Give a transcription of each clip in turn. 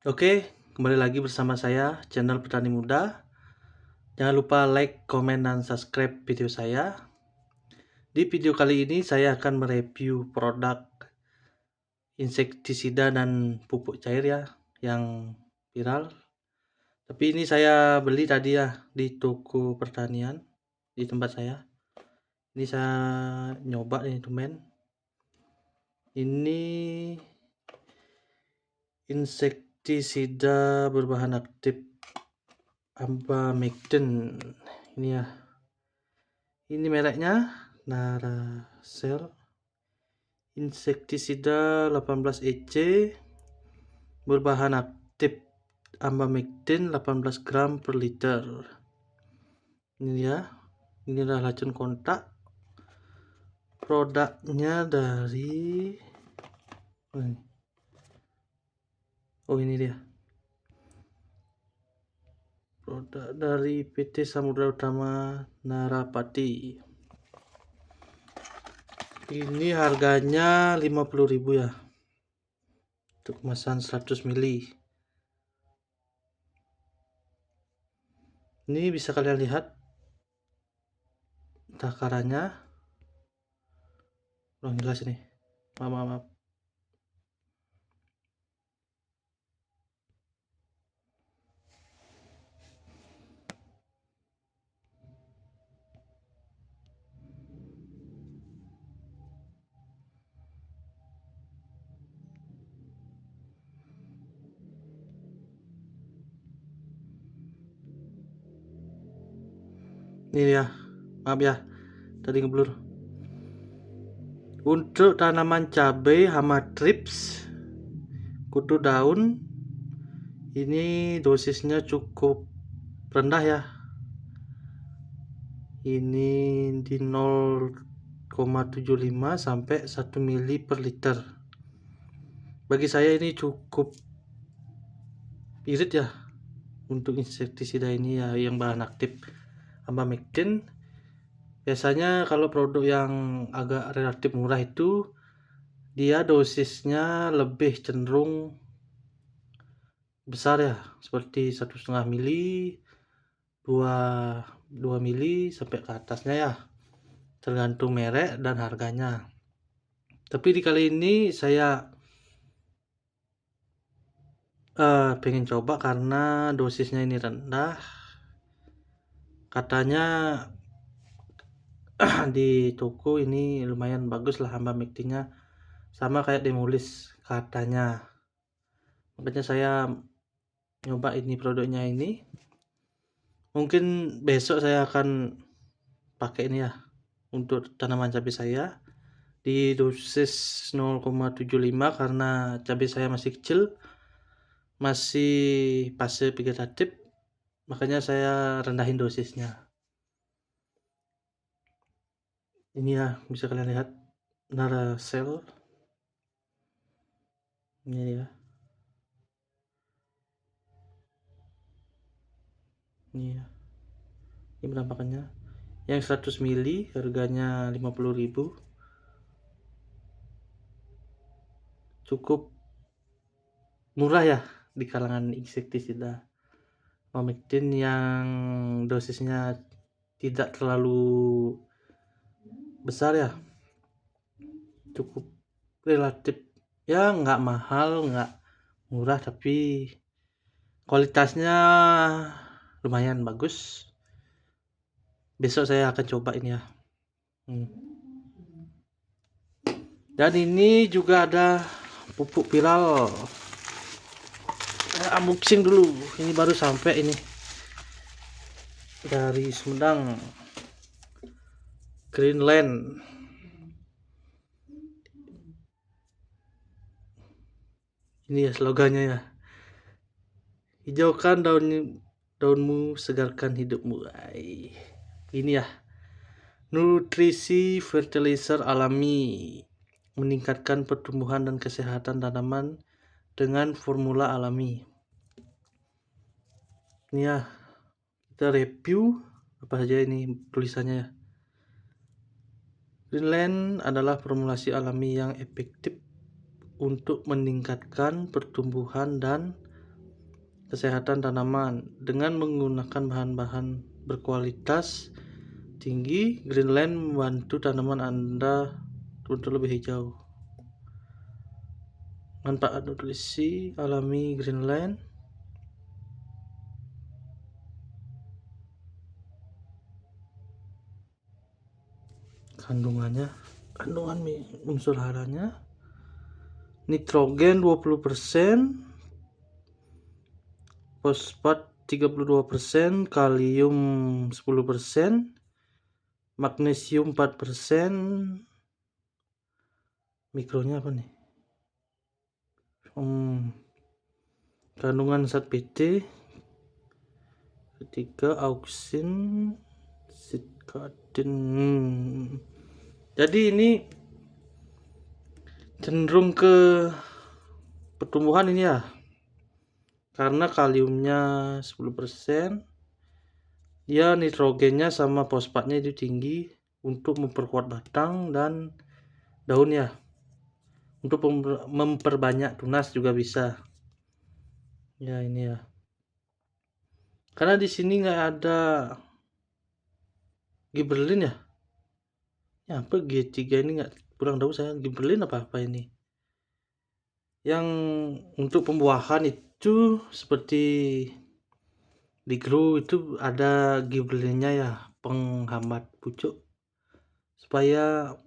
Oke, kembali lagi bersama saya, channel Petani Muda. Jangan lupa like, komen, dan subscribe video saya. Di video kali ini saya akan mereview produk insektisida dan pupuk cair ya, yang viral. Tapi ini saya beli tadi ya di toko pertanian di tempat saya. Ini saya nyoba nih teman. Ini insektisida berbahan aktif Abamectin. Ini ya. Ini mereknya Naracel insektisida 18 EC berbahan aktif Abamectin 18 gram per liter. Ini ya, ini adalah racun kontak. Produknya dari ini dia. Produk dari PT Samudra Utama Narapati. Ini harganya 50.000 ya. Untuk kemasan 100 ml. Ini bisa kalian lihat takarannya. Kurang jelas ini. Maaf. Ini ya, maaf ya, tadi ngeblur. Untuk tanaman cabai hama thrips, kutu daun, ini dosisnya cukup rendah ya. Ini di 0,75 sampai 1 ml per liter. Bagi saya ini cukup irit ya untuk insektisida ini ya, yang bahan aktif Abamectin. Biasanya kalau produk yang agak relatif murah itu dia dosisnya lebih cenderung besar ya, seperti 1,5 mili, 2 mili sampai ke atasnya ya, tergantung merek dan harganya. Tapi di kali ini saya pengen coba karena dosisnya ini rendah. Katanya di toko ini lumayan bagus lah Abamectinnya, sama kayak Demolis katanya. Makanya saya nyoba ini produknya ini. Mungkin besok saya akan pakai ini ya untuk tanaman cabai saya di dosis 0,75 karena cabai saya masih kecil, masih fase vegetatif, makanya saya rendahin dosisnya. Ini ya, bisa kalian lihat Naracel ini ya. Ini ya, ini penampakannya. Yang 100 mili harganya 50.000. Cukup murah ya di kalangan insektisida Abamectin yang dosisnya tidak terlalu besar ya, cukup relatif ya, nggak mahal nggak murah, tapi kualitasnya lumayan bagus. Besok saya akan coba ini ya. Dan ini juga ada pupuk viral. Unboxing dulu, ini baru sampai ini dari Sumedang, Greenland. Ini ya slogannya ya, hijaukan daunmu, segarkan hidupmu. Ini ya, nutrisi fertilizer alami, meningkatkan pertumbuhan dan kesehatan tanaman dengan formula alami. Ini ya, kita review apa saja ini tulisannya ya. Greenland adalah formulasi alami yang efektif untuk meningkatkan pertumbuhan dan kesehatan tanaman dengan menggunakan bahan-bahan berkualitas tinggi. Greenland membantu tanaman Anda untuk lebih hijau. Manfaat nutrisi alami Greenland. Kandungan unsur haranya: nitrogen 20%, fosfat 32%, kalium 10%, magnesium 4%. Mikronya apa nih? Kandungan zat Pt, ketiga auksin, sitkatin. Jadi ini cenderung ke pertumbuhan ini ya, karena kaliumnya 10%, ya nitrogennya sama fosfatnya itu tinggi untuk memperkuat batang dan daun ya, untuk memperbanyak tunas juga bisa ya. Ini ya, karena di sini nggak ada gibberellin ya apa G3 ini, nggak, kurang tahu saya gibberellin apa ini. Yang untuk pembuahan itu seperti di grow itu ada gibberellinnya ya, penghambat pucuk supaya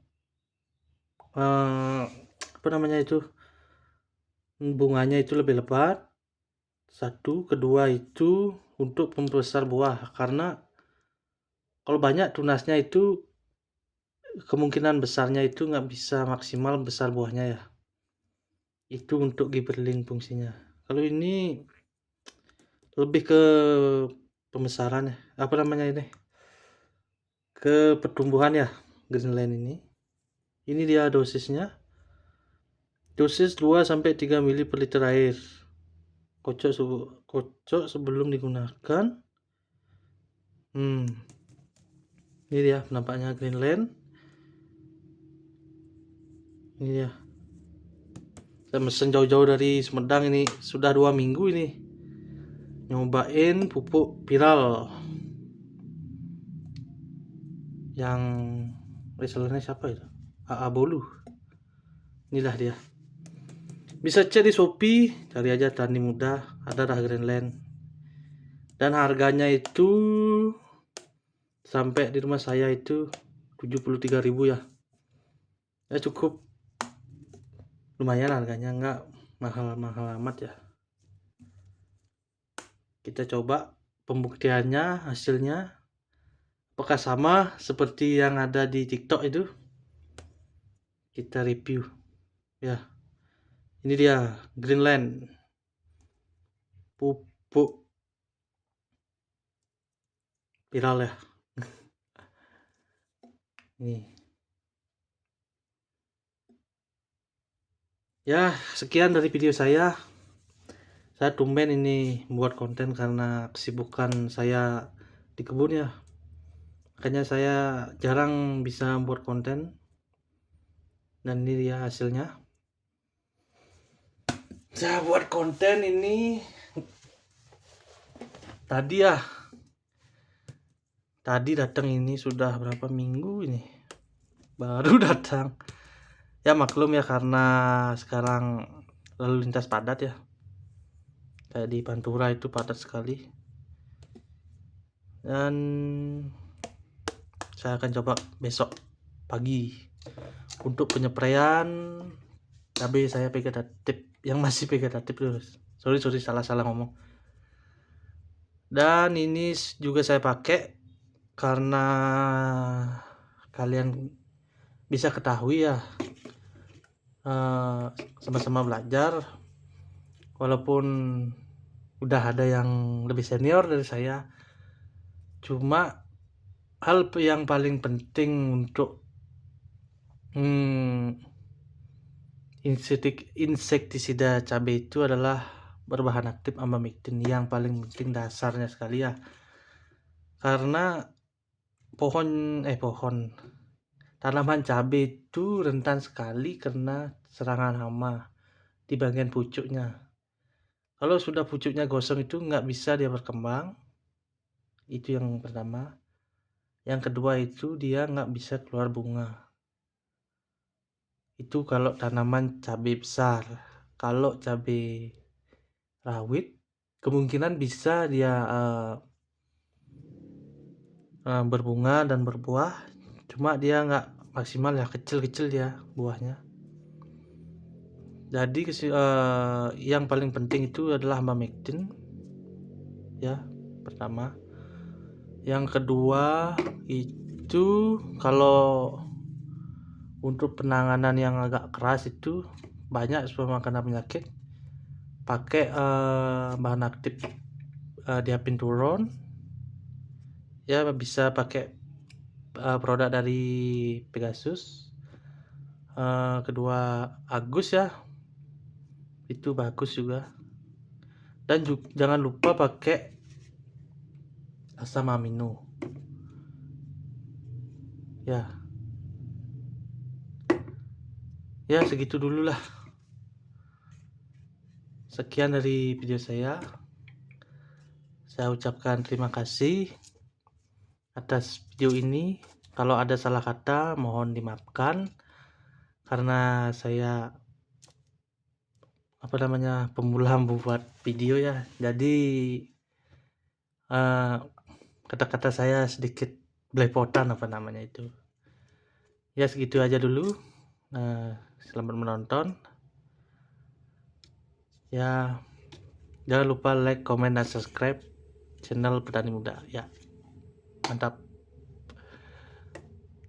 bunganya itu lebih lebat. Satu, kedua itu untuk membesar buah, karena kalau banyak tunasnya itu kemungkinan besarnya itu nggak bisa maksimal besar buahnya ya. Itu untuk gibberellin fungsinya. Kalau ini lebih ke pembesaran ya, ke pertumbuhan ya, Greenland ini. Ini dia dosisnya. Dosis 2-3 ml per liter air. Kocok sebelum digunakan. Ini dia penampaknya Greenland. Ini dia. Saya mesen jauh-jauh dari Sumedang, ini sudah 2 minggu ini nyobain pupuk viral yang resellernya siapa itu, AA Bolu. Inilah dia, bisa cek di Shopee, cari aja Tani Muda, ada dah Greenland. Dan harganya itu sampai di rumah saya itu 73.000 ya. Ya cukup lumayan harganya, nggak mahal-mahal amat ya. Kita coba pembuktiannya, hasilnya apakah sama seperti yang ada di TikTok itu. Kita review ya. Ini dia Greenland pupuk viral ya. Nih ya, sekian dari video saya. Saya tumben ini buat konten karena kesibukan saya di kebun ya, makanya saya jarang bisa buat konten. Dan ini dia hasilnya. Saya buat konten ini tadi datang, ini sudah berapa minggu ini baru datang ya. Maklum ya, karena sekarang lalu lintas padat ya, kayak di Pantura itu padat sekali. Dan saya akan coba besok pagi untuk penyepraian cabai. Saya vegetatif, yang masih vegetatif terus. Sorry salah ngomong. Dan ini juga saya pakai karena kalian bisa ketahui ya, sama-sama belajar, walaupun udah ada yang lebih senior dari saya, cuma hal yang paling penting untuk insektisida cabai itu adalah berbahan aktif amamectin, yang paling penting dasarnya sekali ya. Karena tanaman cabai itu rentan sekali kena serangan hama di bagian pucuknya. Kalau sudah pucuknya gosong itu nggak bisa dia berkembang, itu yang pertama. Yang kedua itu dia nggak bisa keluar bunga. Itu kalau tanaman cabai besar. Kalau cabai rawit kemungkinan bisa dia berbunga dan berbuah, cuma dia nggak maksimal ya, kecil-kecil dia buahnya. Jadi yang paling penting itu adalah ivermectin ya, pertama. Yang kedua itu kalau untuk penanganan yang agak keras itu banyak sebelum kena penyakit, pakai bahan aktif diapinturon ya, bisa pakai produk dari Pegasus. Kedua Agus ya, itu bagus juga. Dan jangan lupa pakai asam amino ya, segitu dulu lah. Sekian dari video saya ucapkan terima kasih atas video ini. Kalau ada salah kata mohon dimaafkan, karena saya pemula membuat video ya, jadi kata-kata saya sedikit belepotan itu ya. Segitu aja dulu. Selamat menonton ya. Jangan lupa like, comment, dan subscribe channel Petani Muda ya. Mantap.